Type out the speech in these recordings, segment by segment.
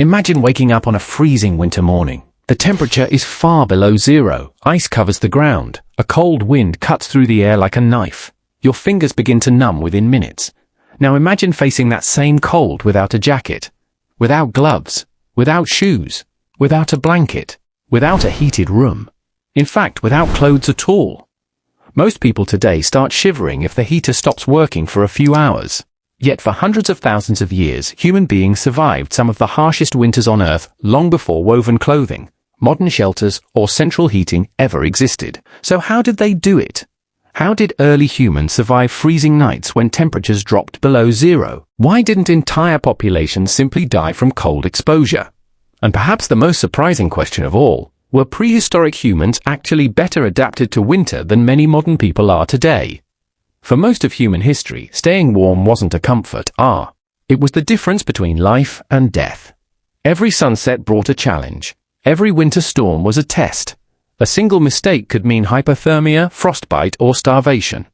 Imagine waking up on a freezing winter morning. The temperature is far below zero, ice covers the ground, a cold wind cuts through the air like a knife. Your fingers begin to numb within minutes. Now imagine facing that same cold without a jacket, without gloves, without shoes, without a blanket, without a heated room. In fact, without clothes at all. Most people today start shivering if the heater stops working for a few hours. Yet for hundreds of thousands of years, human beings survived some of the harshest winters on Earth long before woven clothing, modern shelters, or central heating ever existed. So how did they do it? How did early humans survive freezing nights when temperatures dropped below zero? Why didn't entire populations simply die from cold exposure? And perhaps the most surprising question of all, were prehistoric humans actually better adapted to winter than many modern people are today? For most of human history, staying warm wasn't a comfort, it was the difference between life and death. Every sunset brought a challenge. Every winter storm was a test. A single mistake could mean hypothermia, frostbite, or starvation.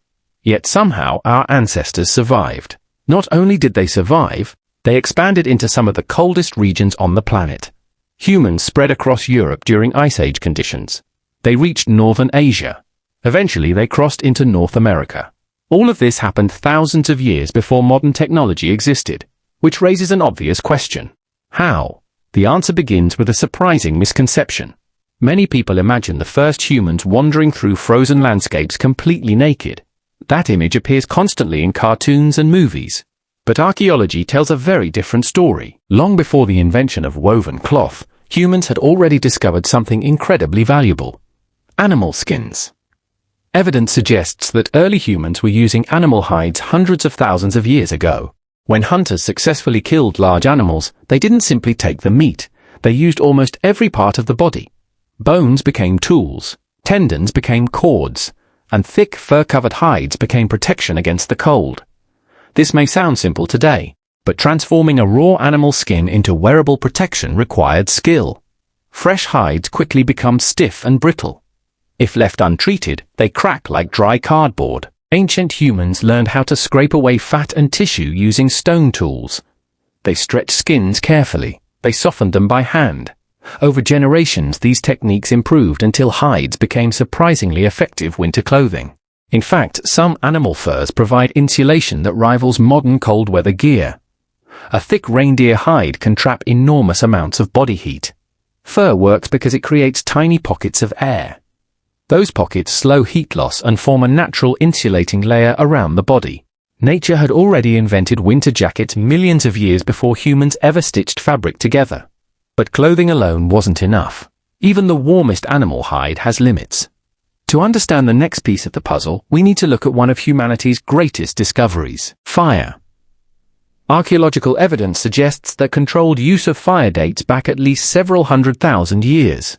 Yet somehow our ancestors survived. Not only did they survive, they expanded into some of the coldest regions on the planet. Humans spread across Europe during Ice Age conditions. They reached northern Asia. Eventually they crossed into North America. All of this happened thousands of years before modern technology existed, which raises an obvious question. How? The answer begins with a surprising misconception. Many people imagine the first humans wandering through frozen landscapes completely naked. That image appears constantly in cartoons and movies. But archaeology tells a very different story. Long before the invention of woven cloth, humans had already discovered something incredibly valuable: animal skins. Evidence suggests that early humans were using animal hides hundreds of thousands of years ago. When hunters successfully killed large animals, they didn't simply take the meat. They used almost every part of the body. Bones became tools, tendons became cords, and thick fur-covered hides became protection against the cold. This may sound simple today, but transforming a raw animal skin into wearable protection required skill. Fresh hides quickly become stiff and brittle. If left untreated, they crack like dry cardboard. Ancient humans learned how to scrape away fat and tissue using stone tools. They stretched skins carefully. They softened them by hand. Over generations, these techniques improved until hides became surprisingly effective winter clothing. In fact, some animal furs provide insulation that rivals modern cold weather gear. A thick reindeer hide can trap enormous amounts of body heat. Fur works because it creates tiny pockets of air. Those pockets slow heat loss and form a natural insulating layer around the body. Nature had already invented winter jackets millions of years before humans ever stitched fabric together. But clothing alone wasn't enough. Even the warmest animal hide has limits. To understand the next piece of the puzzle, we need to look at one of humanity's greatest discoveries: fire. Archaeological evidence suggests that controlled use of fire dates back at least several 100,000 years.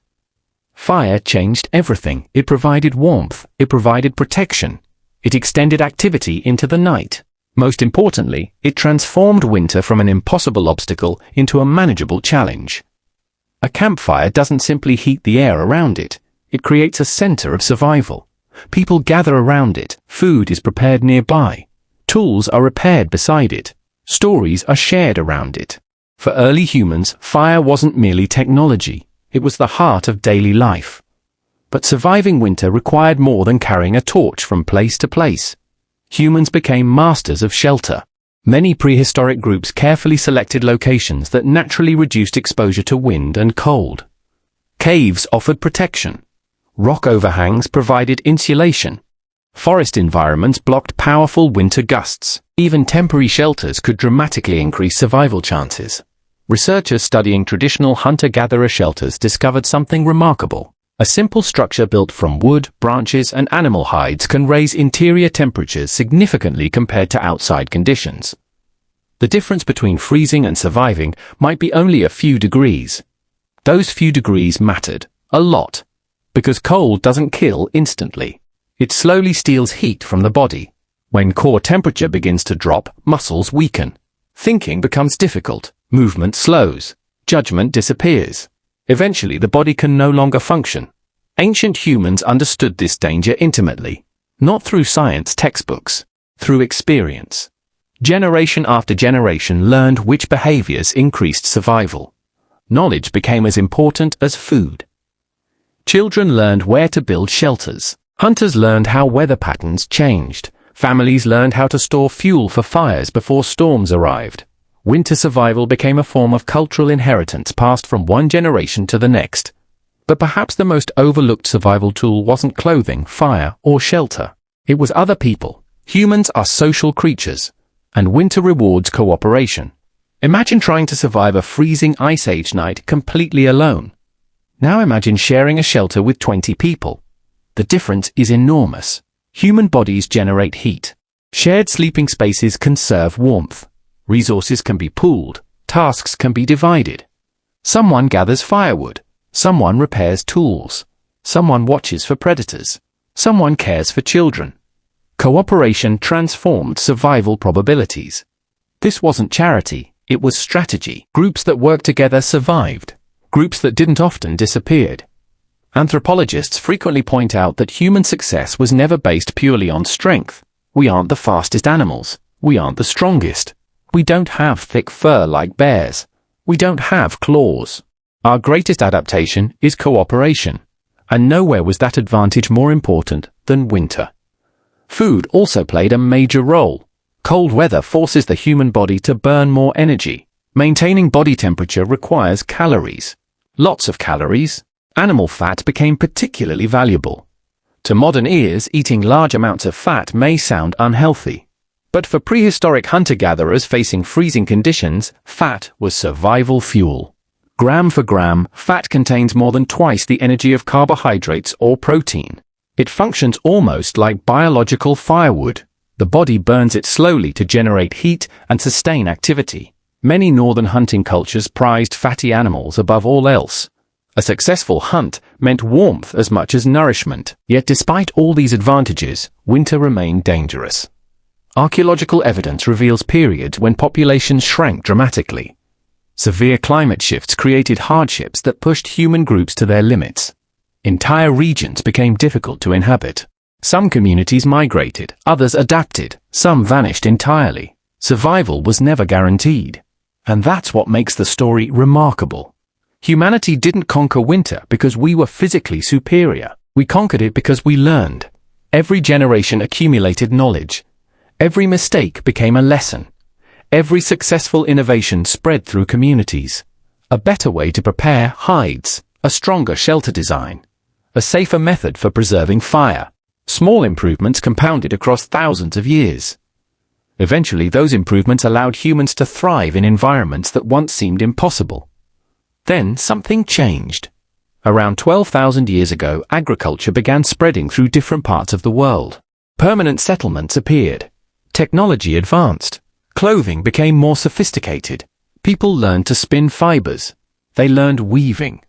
Fire changed everything. It provided warmth. It provided protection. It extended activity into the night. Most importantly, it transformed winter from an impossible obstacle into a manageable challenge. A campfire doesn't simply heat the air around it. It creates a center of survival. People gather around it. Food is prepared nearby. Tools are repaired beside it. Stories are shared around it. For early humans, fire wasn't merely technology. It was the heart of daily life. But surviving winter required more than carrying a torch from place to place. Humans became masters of shelter. Many prehistoric groups carefully selected locations that naturally reduced exposure to wind and cold. Caves offered protection. Rock overhangs provided insulation. Forest environments blocked powerful winter gusts. Even temporary shelters could dramatically increase survival chances. Researchers studying traditional hunter-gatherer shelters discovered something remarkable. A simple structure built from wood, branches, and animal hides can raise interior temperatures significantly compared to outside conditions. The difference between freezing and surviving might be only a few degrees. Those few degrees mattered a lot, because cold doesn't kill instantly. It slowly steals heat from the body. When core temperature begins to drop, muscles weaken. Thinking becomes difficult. Movement slows. Judgment disappears. Eventually, the body can no longer function. Ancient humans understood this danger intimately, not through science textbooks, through experience. Generation after generation learned which behaviors increased survival. Knowledge became as important as food. Children learned where to build shelters. Hunters learned how weather patterns changed. Families learned how to store fuel for fires before storms arrived. Winter survival became a form of cultural inheritance passed from one generation to the next. But perhaps the most overlooked survival tool wasn't clothing, fire, or shelter. It was other people. Humans are social creatures, and winter rewards cooperation. Imagine trying to survive a freezing ice age night completely alone. Now imagine sharing a shelter with 20 people. The difference is enormous. Human bodies generate heat. Shared sleeping spaces conserve warmth. Resources can be pooled. Tasks can be divided. Someone gathers firewood. Someone repairs tools. Someone watches for predators. Someone cares for children. Cooperation transformed survival probabilities. This wasn't charity, it was strategy. Groups that worked together survived. Groups that didn't often disappeared. Anthropologists frequently point out that human success was never based purely on strength. We aren't the fastest animals. We aren't the strongest. We don't have thick fur like bears. We don't have claws. Our greatest adaptation is cooperation. And nowhere was that advantage more important than winter. Food also played a major role. Cold weather forces the human body to burn more energy. Maintaining body temperature requires calories. Lots of calories. Animal fat became particularly valuable. To modern ears, eating large amounts of fat may sound unhealthy. But for prehistoric hunter-gatherers facing freezing conditions, fat was survival fuel. Gram for gram, fat contains more than twice the energy of carbohydrates or protein. It functions almost like biological firewood. The body burns it slowly to generate heat and sustain activity. Many northern hunting cultures prized fatty animals above all else. A successful hunt meant warmth as much as nourishment. Yet despite all these advantages, winter remained dangerous. Archaeological evidence reveals periods when populations shrank dramatically. Severe climate shifts created hardships that pushed human groups to their limits. Entire regions became difficult to inhabit. Some communities migrated, others adapted, some vanished entirely. Survival was never guaranteed. And that's what makes the story remarkable. Humanity didn't conquer winter because we were physically superior. We conquered it because we learned. Every generation accumulated knowledge. Every mistake became a lesson. Every successful innovation spread through communities. A better way to prepare hides, a stronger shelter design, a safer method for preserving fire. Small improvements compounded across thousands of years. Eventually, those improvements allowed humans to thrive in environments that once seemed impossible. Then something changed. Around 12,000 years ago, agriculture began spreading through different parts of the world. Permanent settlements appeared. Technology advanced. Clothing became more sophisticated. People learned to spin fibers. They learned weaving.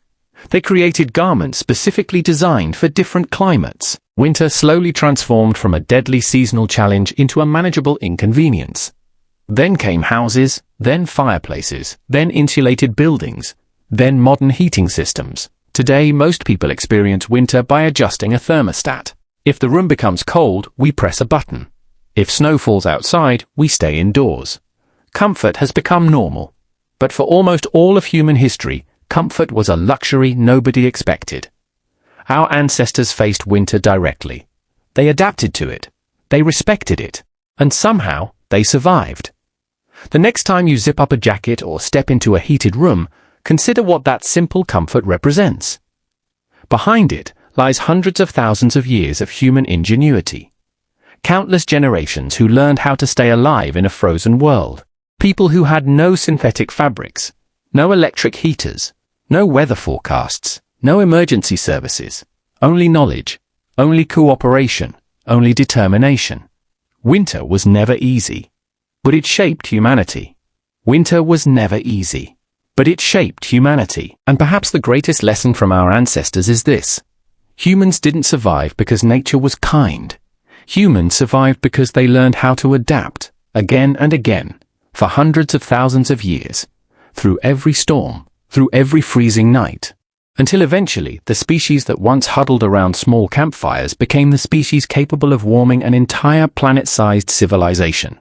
They created garments specifically designed for different climates. Winter slowly transformed from a deadly seasonal challenge into a manageable inconvenience. Then came houses, then fireplaces, then insulated buildings, then modern heating systems. Today, most people experience winter by adjusting a thermostat. If the room becomes cold, we press a button. If snow falls outside, we stay indoors. Comfort has become normal. But for almost all of human history, comfort was a luxury nobody expected. Our ancestors faced winter directly. They adapted to it. They respected it. And somehow, they survived. The next time you zip up a jacket or step into a heated room, consider what that simple comfort represents. Behind it lies hundreds of thousands of years of human ingenuity. Countless generations who learned how to stay alive in a frozen world. People who had no synthetic fabrics, no electric heaters, no weather forecasts, no emergency services, only knowledge, only cooperation, only determination. Winter was never easy, but it shaped humanity. Winter was never easy, but it shaped humanity. And perhaps the greatest lesson from our ancestors is this. Humans didn't survive because nature was kind. Humans survived because they learned how to adapt, again and again, for hundreds of thousands of years, through every storm, through every freezing night, until eventually the species that once huddled around small campfires became the species capable of warming an entire planet-sized civilization.